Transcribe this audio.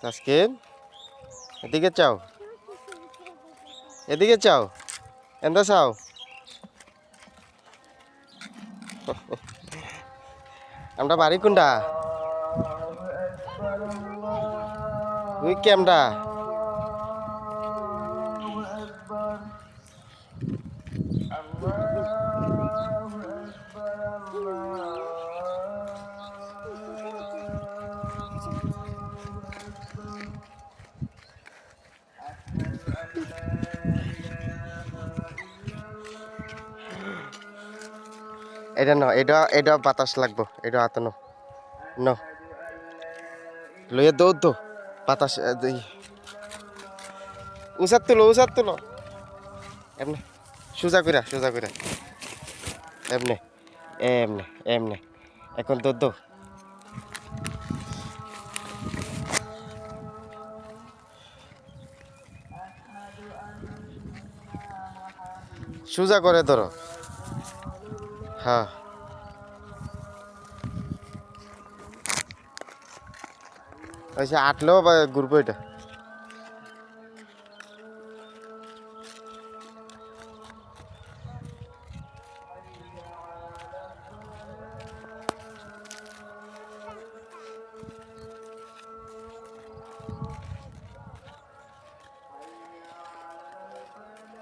তাসকিন এদিকে চাও, এদিকে চাও, এন্দা চাও। আমরা বাড়ি কোনটা? তুই কেমটা? এটা ন, এটা বাতাস লাগবো, এটা হাতে ন, ন লইয়া দৌড় দো বাতাস উচার তুলো এমনি সোজা কইরা এমনি এমনি এমনি এখন দৌড় দো। সোজা করে ধরো, হ্যাঁ ওই আটলেও ঘুরবো এটা।